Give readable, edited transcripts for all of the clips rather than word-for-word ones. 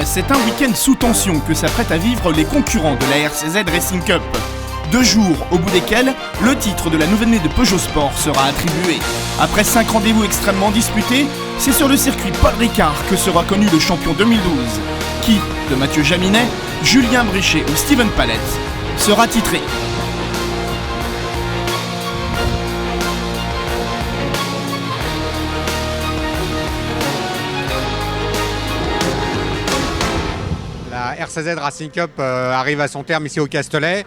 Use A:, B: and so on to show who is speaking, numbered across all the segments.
A: C'est un week-end sous tension que s'apprêtent à vivre les concurrents de la RCZ Racing Cup. 2 jours au bout desquels le titre de la nouvelle-née de Peugeot Sport sera attribué. Après 5 rendez-vous extrêmement disputés, c'est sur le circuit Paul Ricard que sera connu le champion 2012. Qui, de Mathieu Jaminet, Julien Brichet ou Steven Palette, sera titré.
B: La RCZ Racing Cup arrive à son terme ici au Castellet.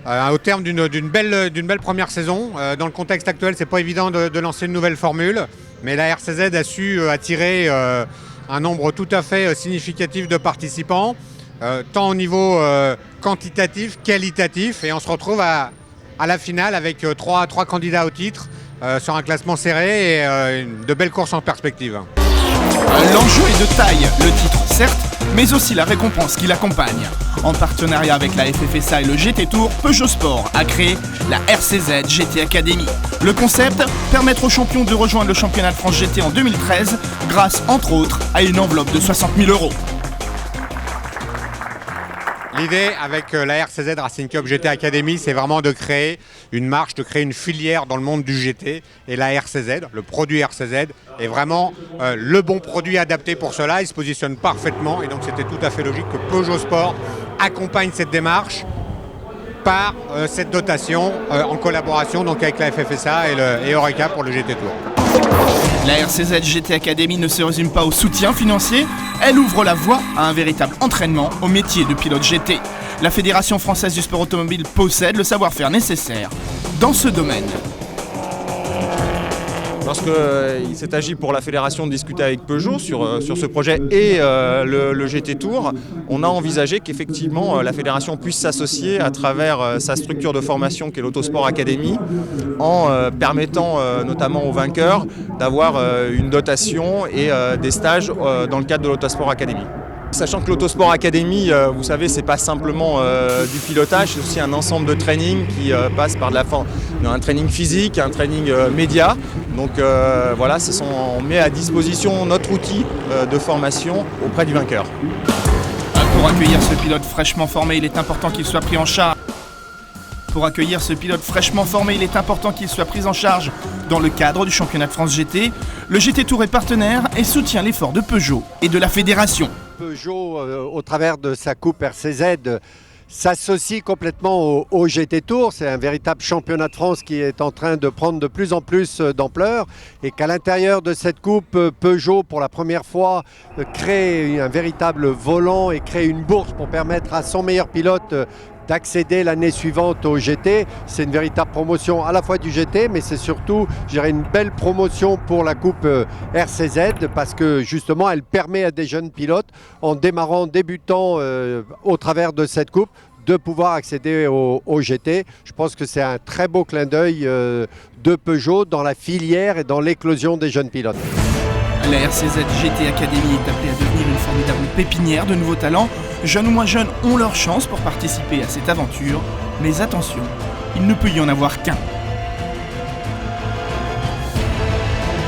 B: Au terme d'une belle première saison. Dans le contexte actuel, c'est pas évident de lancer une nouvelle formule, mais la RCZ a su attirer un nombre tout à fait significatif de participants, tant au niveau quantitatif, qualitatif, et on se retrouve à la finale avec trois candidats au titre sur un classement serré et de belles courses en perspective.
A: L'enjeu est de taille, le titre certes, mais aussi la récompense qui l'accompagne. En partenariat avec la FFSA et le GT Tour, Peugeot Sport a créé la RCZ GT Academy. Le concept, permettre aux champions de rejoindre le championnat de France GT en 2013 grâce, entre autres, à une enveloppe de 60 000 €.
B: L'idée avec la RCZ Racing Cup GT Academy, c'est vraiment de créer une marche, de créer une filière dans le monde du GT. Et la RCZ, le produit RCZ, est vraiment le bon produit adapté pour cela. Il se positionne parfaitement et donc c'était tout à fait logique que Peugeot Sport accompagne cette démarche par cette dotation en collaboration donc avec la FFSA et Oreca pour le GT Tour.
A: La RCZ GT Academy ne se résume pas au soutien financier, elle ouvre la voie à un véritable entraînement au métier de pilote GT. La Fédération française du sport automobile possède le savoir-faire nécessaire dans ce domaine.
C: Lorsqu'il s'est agi pour la fédération de discuter avec Peugeot sur ce projet et le GT Tour, on a envisagé qu'effectivement la fédération puisse s'associer à travers sa structure de formation qui est l'Autosport Academy, en permettant notamment aux vainqueurs d'avoir une dotation et des stages dans le cadre de l'Autosport Academy. Sachant que l'Autosport Academy, vous savez, c'est pas simplement du pilotage, c'est aussi un ensemble de training qui passe par un training physique, un training média. Donc voilà, on met à disposition notre outil de formation auprès du vainqueur.
A: Pour accueillir ce pilote fraîchement formé, il est important qu'il soit pris en charge. Pris en charge dans le cadre du championnat de France GT. Le GT Tour est partenaire et soutient l'effort de Peugeot et de la fédération.
D: Peugeot, au travers de sa coupe RCZ, s'associe complètement au GT Tour. C'est un véritable championnat de France qui est en train de prendre de plus en plus d'ampleur et qu'à l'intérieur de cette coupe, Peugeot, pour la première fois, crée un véritable volant et crée une bourse pour permettre à son meilleur pilote d'accéder l'année suivante au GT. C'est une véritable promotion à la fois du GT, mais c'est surtout, je dirais, une belle promotion pour la coupe RCZ parce que justement, elle permet à des jeunes pilotes, en débutant au travers de cette coupe, de pouvoir accéder au GT. Je pense que c'est un très beau clin d'œil de Peugeot dans la filière et dans l'éclosion des jeunes pilotes.
A: La RCZ GT Academy est appelée à devenir une formidable pépinière de nouveaux talents. Jeunes ou moins jeunes ont leur chance pour participer à cette aventure. Mais attention, il ne peut y en avoir qu'un.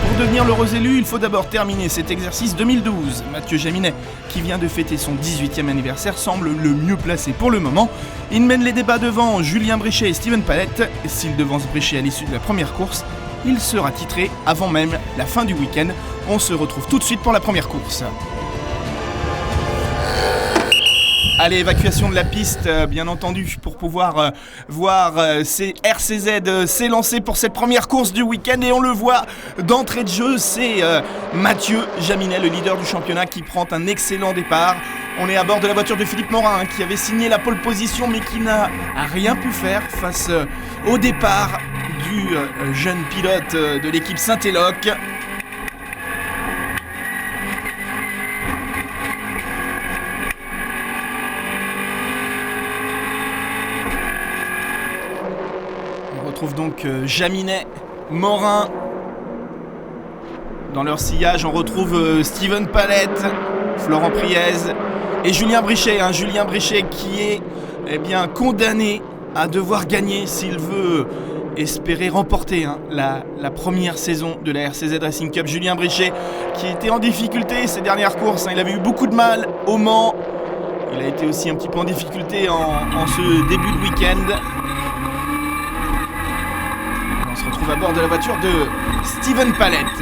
A: Pour devenir l'heureux élu, il faut d'abord terminer cet exercice 2012. Mathieu Jaminet, qui vient de fêter son 18e anniversaire, semble le mieux placé pour le moment. Il mène les débats devant Julien Brichet et Steven Palette. S'il devance Brichet à l'issue de la première course, il sera titré avant même la fin du week-end. On se retrouve tout de suite pour la première course. Allez, évacuation de la piste, bien entendu, pour pouvoir voir ces RCZ s'élancer pour cette première course du week-end. Et on le voit d'entrée de jeu, c'est Mathieu Jaminet, le leader du championnat, qui prend un excellent départ. On est à bord de la voiture de Philippe Morin, qui avait signé la pole position, mais qui n'a rien pu faire face au départ du jeune pilote de l'équipe Saint-Éloque. On retrouve donc Jaminet, Morin. Dans leur sillage, on retrouve Steven Palette, Florent Priez et Julien Brichet. Julien Brichet qui est condamné à devoir gagner s'il veut espérer remporter la première saison de la RCZ Racing Cup. Julien Brichet qui était en difficulté ces dernières courses, il avait eu beaucoup de mal au Mans. Il a été aussi un petit peu en difficulté en ce début de week-end. On se retrouve à bord de la voiture de Steven Palette.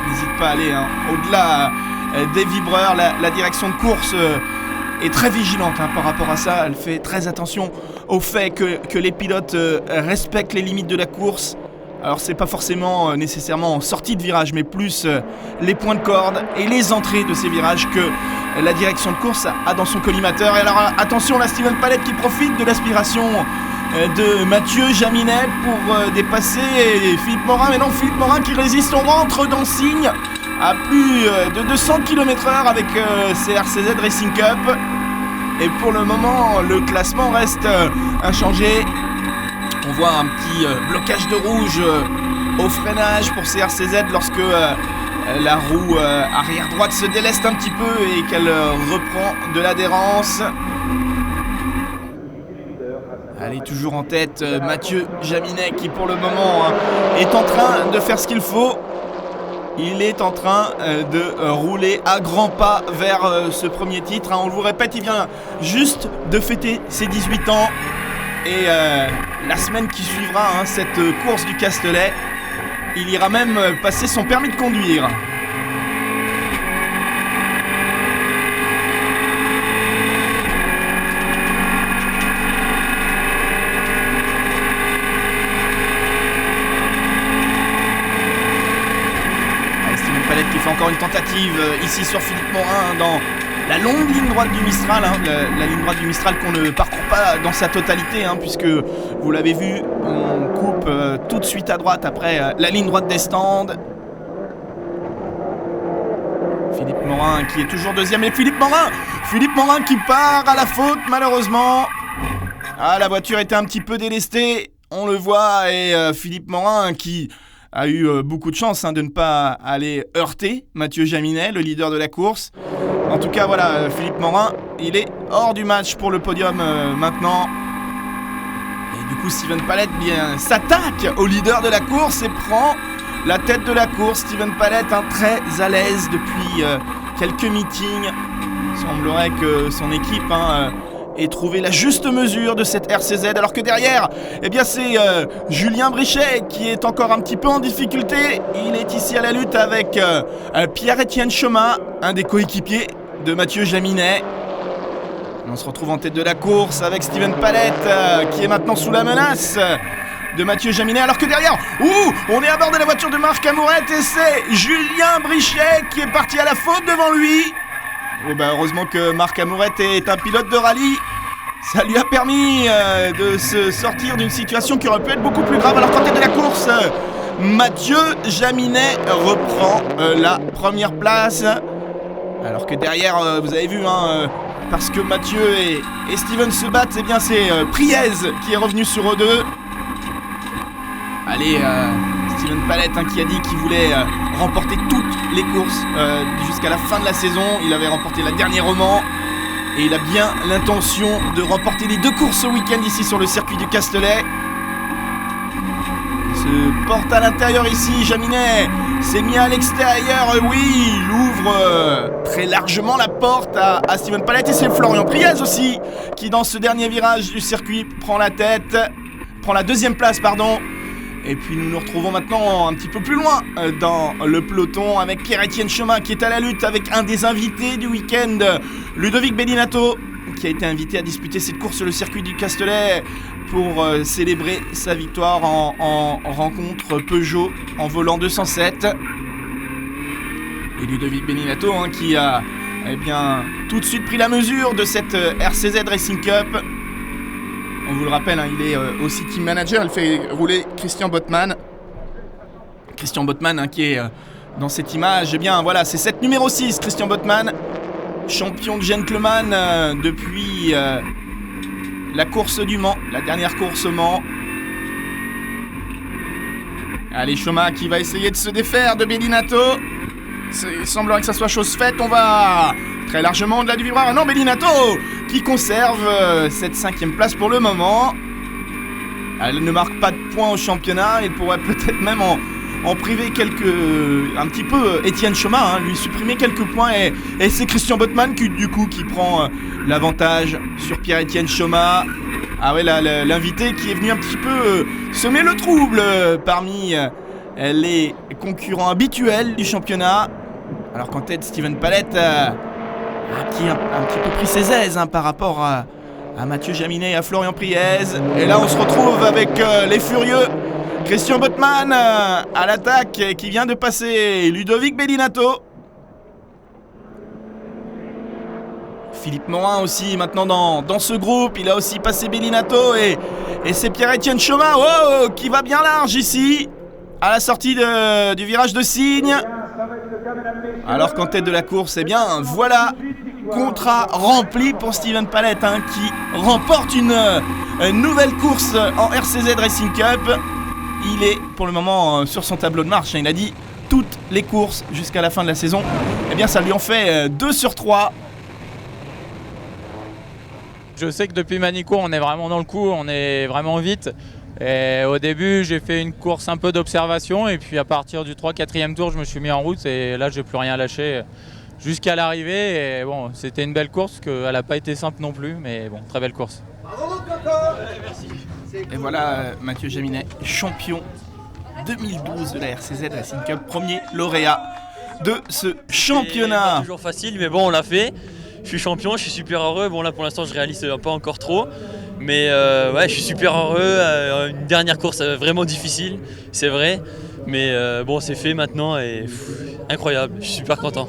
A: N'hésite pas à aller au-delà des vibreurs. La direction de course est très vigilante par rapport à ça. Elle fait très attention au fait que les pilotes respectent les limites de la course. Alors c'est pas forcément nécessairement en sortie de virage, mais plus les points de corde et les entrées de ces virages que la direction de course a dans son collimateur. Et alors attention, la Steven Palette qui profite de l'aspiration de Mathieu Jaminet pour dépasser Philippe Morin. Mais non, Philippe Morin qui résiste, on rentre dans le signe à plus de 200 km/h avec ces RCZ Racing Cup. Et pour le moment, le classement reste inchangé. On voit un petit blocage de rouge au freinage pour ces RCZ lorsque la roue arrière droite se déleste un petit peu et qu'elle reprend de l'adhérence. Allez, toujours en tête Mathieu Jaminet qui pour le moment est en train de faire ce qu'il faut. Il est en train de rouler à grands pas vers ce premier titre. On vous répète, il vient juste de fêter ses 18 ans. Et la semaine qui suivra cette course du Castellet, il ira même passer son permis de conduire. Steven Palette qui fait encore une tentative ici sur Philippe Morin dans la longue ligne droite du Mistral, la ligne droite du Mistral qu'on ne parcourt pas dans sa totalité, puisque vous l'avez vu, on coupe tout de suite à droite après la ligne droite des stands. Philippe Morin qui est toujours deuxième, et Philippe Morin qui part à la faute malheureusement. La voiture était un petit peu délestée, on le voit, et Philippe Morin qui a eu beaucoup de chance de ne pas aller heurter Mathieu Jaminet, le leader de la course. En tout cas, voilà, Philippe Morin, il est hors du match pour le podium maintenant. Et du coup, Steven Palette s'attaque au leader de la course et prend la tête de la course. Steven Palette, très à l'aise depuis quelques meetings. Il semblerait que son équipe ait trouvé la juste mesure de cette RCZ, alors que derrière, c'est Julien Brichet qui est encore un petit peu en difficulté. Il est ici à la lutte avec Pierre-Étienne Chemin, un des coéquipiers de Mathieu Jaminet. On se retrouve en tête de la course avec Steven Palette qui est maintenant sous la menace de Mathieu Jaminet, alors que derrière, on est à bord de la voiture de Marc Amourette et c'est Julien Brichet qui est parti à la faute devant lui. Heureusement que Marc Amourette est un pilote de rallye. Ça lui a permis de se sortir d'une situation qui aurait pu être beaucoup plus grave. Alors qu'en tête de la course, Mathieu Jaminet reprend la première place. Alors que derrière, vous avez vu, parce que Mathieu et Steven se battent, c'est Priez qui est revenu sur eux deux. Allez, Steven Palette qui a dit qu'il voulait remporter toutes les courses jusqu'à la fin de la saison. Il avait remporté la dernière au Mans et il a bien l'intention de remporter les 2 courses au week-end ici sur le circuit du Castellet. Il se porte à l'intérieur ici, Jaminet s'est mis à l'extérieur, il ouvre très largement la porte à Steven Palette et c'est Florian Priez aussi qui dans ce dernier virage du circuit prend la deuxième place. Et puis nous nous retrouvons maintenant un petit peu plus loin dans le peloton avec Pierre-Étienne Chemin qui est à la lutte avec un des invités du week-end, Ludovic Bellinato, qui a été invité à disputer cette course sur le circuit du Castellet pour célébrer sa victoire en rencontre Peugeot en volant 207. Et Ludovic Bellinato qui a tout de suite pris la mesure de cette RCZ Racing Cup. On vous le rappelle, il est aussi team manager, il fait rouler Christian Bottmann. Christian Bottmann qui est dans cette image, c'est cette numéro 6, Christian Bottmann, champion de gentleman depuis la course du Mans, la dernière course au Mans. Allez, Chemin qui va essayer de se défaire de Bellinato. Il semblerait que ça soit chose faite, on va très largement au-delà du vibreur. Non, Bellinato qui conserve cette 5e place pour le moment. Elle ne marque pas de points au championnat. Il pourrait peut-être même en priver un petit peu Étienne Choma, lui supprimer quelques points. Et c'est Christian Bottmann qui prend l'avantage sur Pierre-Étienne Choma. Ah ouais, l'invité qui est venu un petit peu semer le trouble parmi les concurrents habituels du championnat. Alors qu'en tête, Steven Palette qui a un petit peu pris ses aises par rapport à Mathieu Jaminet et à Florian Priez. Et là, on se retrouve avec les furieux. Christian Bottmann à l'attaque qui vient de passer Ludovic Bellinato. Philippe Morin aussi maintenant dans ce groupe. Il a aussi passé Bellinato et c'est Pierre-Étienne Choma qui va bien large ici à la sortie du virage de Signes. Alors qu'en tête de la course, voilà, contrat rempli pour Steven Palette qui remporte une nouvelle course en RCZ Racing Cup. Il est pour le moment sur son tableau de marche. Il a dit toutes les courses jusqu'à la fin de la saison. Ça lui en fait 2 sur 3.
E: Je sais que depuis Manicourt, on est vraiment dans le coup, on est vraiment vite. Et au début, j'ai fait une course un peu d'observation et puis à partir du 3-4e tour, je me suis mis en route et là, j'ai plus rien lâché jusqu'à l'arrivée. Et bon, c'était une belle course, elle n'a pas été simple non plus, mais bon, très belle course.
A: Merci. Et voilà Mathieu Jaminet, champion 2012 de la RCZ Racing Cup, premier lauréat de ce championnat.
F: Pas toujours facile, mais bon, on l'a fait. Je suis champion, je suis super heureux. Bon, là pour l'instant, je réalise pas encore trop. Mais je suis super heureux. Une dernière course vraiment difficile, c'est vrai. Mais bon, c'est fait maintenant et incroyable. Je suis super content.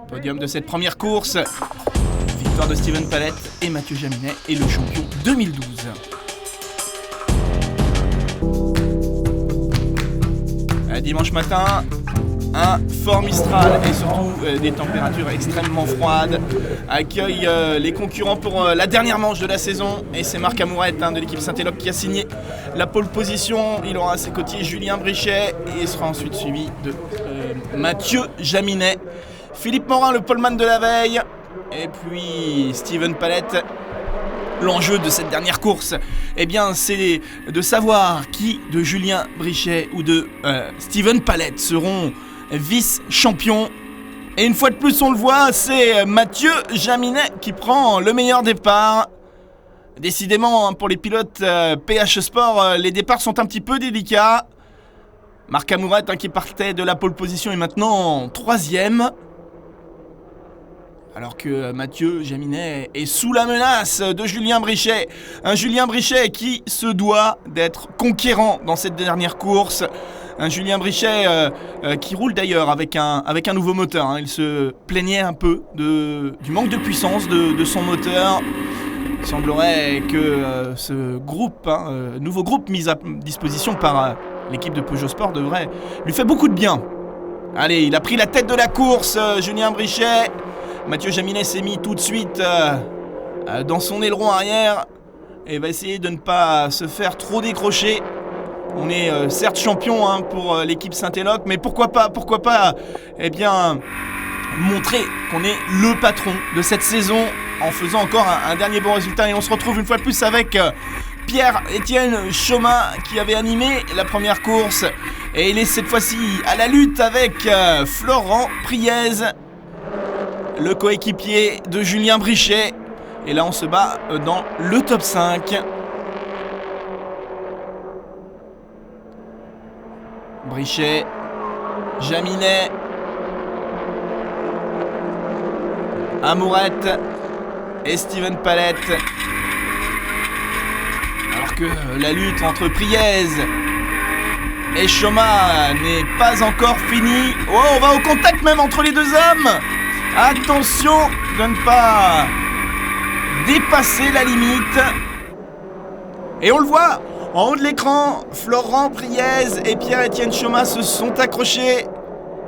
A: Podium de cette première course. Victoire de Steven Palette et Mathieu Jaminet est le champion 2012. Dimanche matin, un fort Mistral et surtout des températures extrêmement froides accueillent les concurrents pour la dernière manche de la saison. Et c'est Marc Amourette de l'équipe Saint-Éloque qui a signé la pole position. Il aura à ses côtés Julien Brichet et sera ensuite suivi de Mathieu Jaminet. Philippe Morin, le poleman de la veille. Et puis Steven Palette. L'enjeu de cette dernière course, c'est de savoir qui de Julien Brichet ou de Steven Palette seront vice-champions. Et une fois de plus, on le voit, c'est Mathieu Jaminet qui prend le meilleur départ. Décidément, pour les pilotes PH Sport, les départs sont un petit peu délicats. Marc Amourette qui partait de la pole position est maintenant 3e. Alors que Mathieu Jaminet est sous la menace de Julien Brichet. Un Julien Brichet qui se doit d'être conquérant dans cette dernière course. Un Julien Brichet qui roule d'ailleurs avec un nouveau moteur. Il se plaignait un peu du manque de puissance de son moteur. Il semblerait que ce groupe, nouveau groupe mis à disposition par l'équipe de Peugeot Sport devrait lui faire beaucoup de bien. Allez, il a pris la tête de la course, Julien Brichet. Mathieu Jaminet s'est mis tout de suite dans son aileron arrière et va essayer de ne pas se faire trop décrocher. On est certes champion pour l'équipe Saint-Éloque, mais pourquoi pas montrer qu'on est le patron de cette saison en faisant encore un dernier bon résultat. Et on se retrouve une fois de plus avec Pierre-Étienne Choma qui avait animé la première course. Et il est cette fois-ci à la lutte avec Florent Priez, le coéquipier de Julien Brichet. Et là, on se bat dans le top 5. Brichet, Jaminet, Amourette et Steven Palette. Alors que la lutte entre Priez et Choma n'est pas encore finie. Oh, on va au contact même entre les deux hommes. Attention de ne pas dépasser la limite. Et on le voit en haut de l'écran, Florent Priez et Pierre-Étienne Choma se sont accrochés.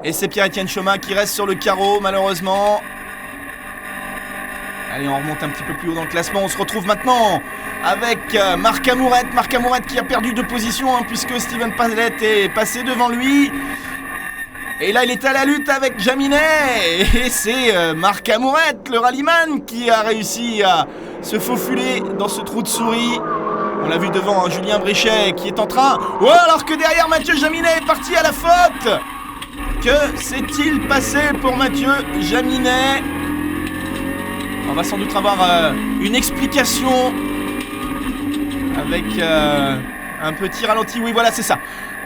A: Et c'est Pierre-Étienne Choma qui reste sur le carreau malheureusement. Allez, on remonte un petit peu plus haut dans le classement. On se retrouve maintenant avec Marc Amourette. Marc Amourette qui a perdu de position puisque Steven Palette est passé devant lui. Et là, il est à la lutte avec Jaminet. Et c'est Marc Amourette, le rallyman, qui a réussi à se faufiler dans ce trou de souris. On l'a vu devant Julien Brichet qui est en train... Oh, alors que derrière Mathieu Jaminet est parti à la faute. Que s'est-il passé pour Mathieu Jaminet? On va sans doute avoir une explication avec un petit ralenti. Oui, voilà, c'est ça.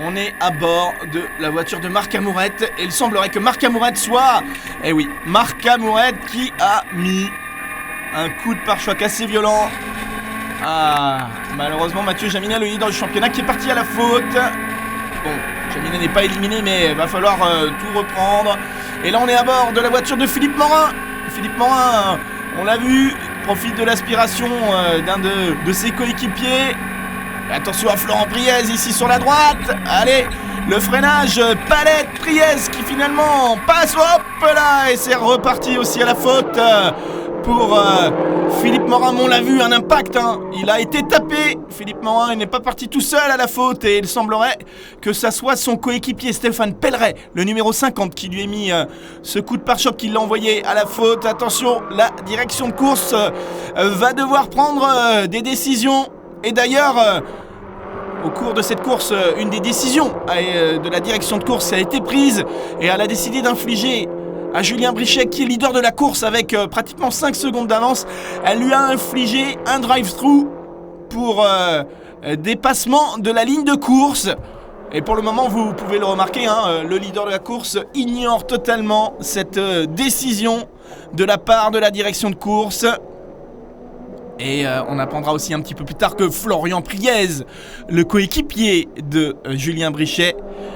A: On est à bord de la voiture de Marc Amourette et il semblerait que Marc Amourette soit... Eh oui, Marc Amourette qui a mis un coup de pare-choc assez violent. Ah, malheureusement Mathieu Jaminet, le leader du championnat, qui est parti à la faute. Bon, Jaminet n'est pas éliminé, mais il va falloir tout reprendre. Et là on est à bord de la voiture de Philippe Morin. Philippe Morin, on l'a vu, profite de l'aspiration d'un de ses coéquipiers. Attention à Florent Priez ici sur la droite. Allez, le freinage, Palette, Priez qui finalement passe. Hop là, et c'est reparti aussi à la faute pour Philippe Morin. On l'a vu, un impact, hein. Il a été tapé. Philippe Morin, il n'est pas parti tout seul à la faute. Et il semblerait que ça soit son coéquipier Stéphane Pelleret, le numéro 50, qui lui a mis ce coup de pare-choc, qui l'a envoyé à la faute. Attention, la direction de course va devoir prendre des décisions. Et d'ailleurs, au cours de cette course, une des décisions de la direction de course a été prise et elle a décidé d'infliger à Julien Brichet, qui est leader de la course avec pratiquement 5 secondes d'avance, elle lui a infligé un drive-through pour dépassement de la ligne de course. Et pour le moment, vous pouvez le remarquer, hein, le leader de la course ignore totalement cette décision de la part de la direction de course. Et on apprendra aussi un petit peu plus tard que Florian Priez, le coéquipier de Julien Brichet,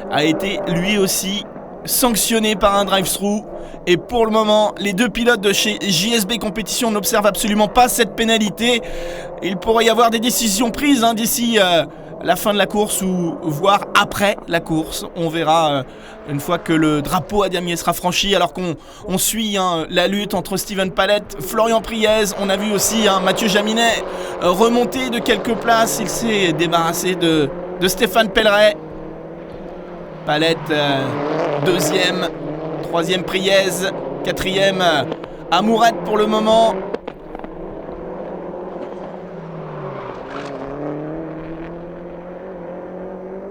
A: a été lui aussi sanctionné par un drive-through. Et pour le moment, les deux pilotes de chez JSB Compétition n'observent absolument pas cette pénalité. Il pourrait y avoir des décisions prises d'ici la fin de la course ou voire après la course. On verra une fois que le drapeau à damier sera franchi, alors qu'on suit la lutte entre Steven Palette, Florian Priez. On a vu aussi Mathieu Jaminet remonter de quelques places. Il s'est débarrassé de Stéphane Pelleret. Palette deuxième, troisième Priez, quatrième Amourette pour le moment.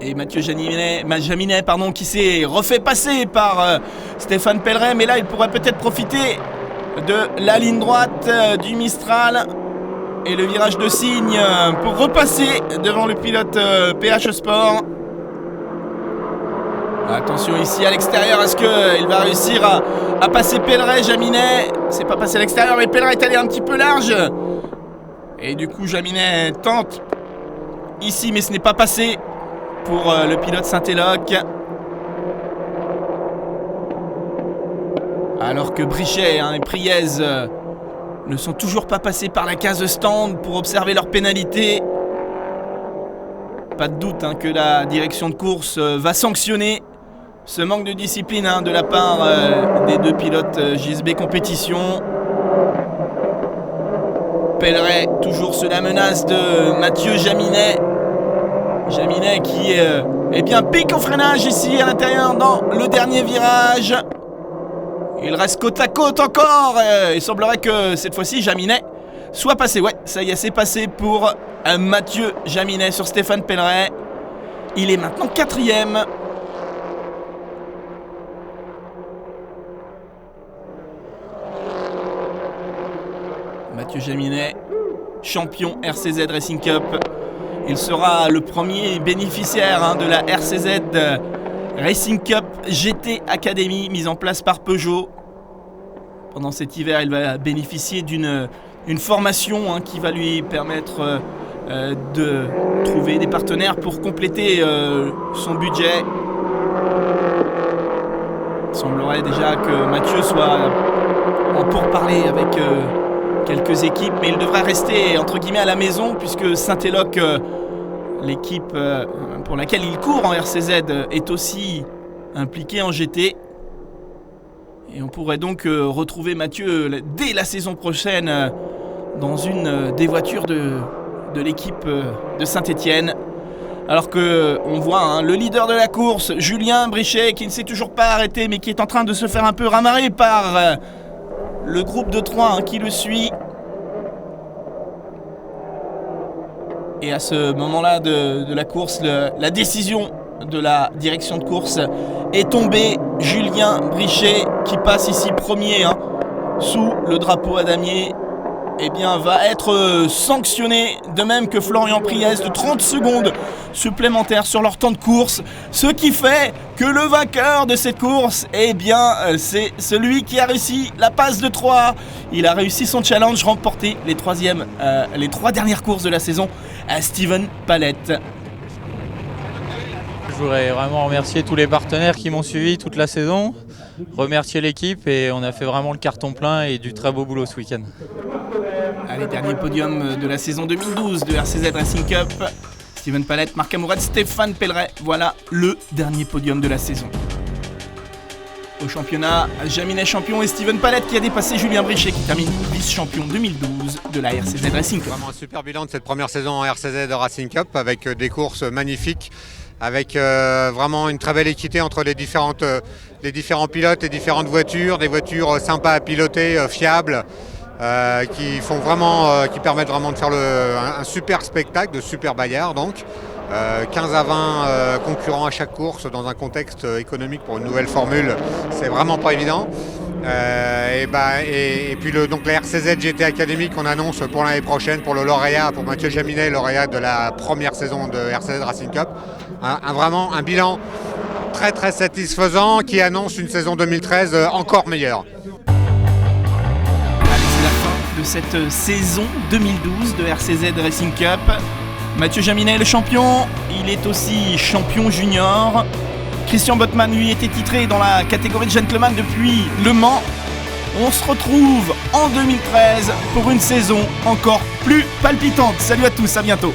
A: Et Mathieu Jaminet, qui s'est refait passer par Stéphane Pelleret. Mais là, il pourrait peut-être profiter de la ligne droite du Mistral. Et le virage de Signe pour repasser devant le pilote PH Sport. Attention ici à l'extérieur, est-ce qu'il va réussir à passer Pelleret? Jaminet, c'est pas passé à l'extérieur, mais Pelleret est allé un petit peu large. Et du coup, Jaminet tente ici, mais ce n'est pas passé pour le pilote Saint-Éloque. Alors que Brichet et Priez ne sont toujours pas passés par la case stand pour observer leur pénalité. Pas de doute que la direction de course va sanctionner ce manque de discipline de la part des deux pilotes JSB Compétition. Pelleret toujours sous la menace de Mathieu Jaminet. Jaminet qui pique au freinage ici à l'intérieur dans le dernier virage. Il reste côte à côte encore. Il semblerait que cette fois-ci Jaminet soit passé. Ouais, ça y est, c'est passé pour Mathieu Jaminet sur Stéphane Pelleret. Il est maintenant quatrième. Mathieu Jaminet, champion RCZ Racing Cup. Il sera le premier bénéficiaire de la RCZ Racing Cup GT Academy mise en place par Peugeot. Pendant cet hiver, il va bénéficier d'une formation qui va lui permettre de trouver des partenaires pour compléter son budget. Il semblerait déjà que Mathieu soit en pourparlers avec quelques équipes, mais il devrait rester entre guillemets à la maison puisque Saint-Éloque, l'équipe pour laquelle il court en RCZ, est aussi impliquée en GT. Et on pourrait donc retrouver Mathieu dès la saison prochaine dans une des voitures de l'équipe de Saint-Étienne. Alors que on voit le leader de la course, Julien Brichet, qui ne s'est toujours pas arrêté mais qui est en train de se faire un peu ramarrer par le groupe de 3 qui le suit. Et à ce moment-là de la course, la décision de la direction de course est tombée. Julien Brichet, qui passe ici premier sous le drapeau à damier, va être sanctionné, de même que Florian Priest, de 30 secondes supplémentaires sur leur temps de course, ce qui fait que le vainqueur de cette course, c'est celui qui a réussi la passe de 3. Il a réussi son challenge, remporté les 3 dernières courses de la saison à Steven Palette.
E: Je voudrais vraiment remercier tous les partenaires qui m'ont suivi toute la saison, remercier l'équipe, et on a fait vraiment le carton plein et du très beau boulot ce week-end.
A: Allez, dernier podium de la saison 2012 de RCZ Racing Cup. Steven Palette, Marc Amourad, Stéphane Pelleret. Voilà le dernier podium de la saison. Au championnat, Jaminet champion et Steven Palette qui a dépassé Julien Brichet qui termine vice-champion 2012 de la RCZ Racing Cup.
B: Vraiment un super bilan de cette première saison en RCZ Racing Cup avec des courses magnifiques, avec vraiment une très belle équité entre les différents pilotes et différentes voitures, des voitures sympas à piloter, fiables, qui permettent vraiment de faire un super spectacle, de super bagarre donc. 15 à 20 concurrents à chaque course dans un contexte économique pour une nouvelle formule, c'est vraiment pas évident. Et puis donc la RCZ GT Academy qu'on annonce pour l'année prochaine pour le lauréat, pour Mathieu Jaminet, lauréat de la première saison de RCZ Racing Cup. Vraiment un bilan très très satisfaisant qui annonce une saison 2013 encore meilleure.
A: Allez, c'est la fin de cette saison 2012 de RCZ Racing Cup. Mathieu Jaminet le champion, il est aussi champion junior. Christian Bottmann lui était titré dans la catégorie de gentleman depuis Le Mans. On se retrouve en 2013 pour une saison encore plus palpitante. Salut à tous, à bientôt.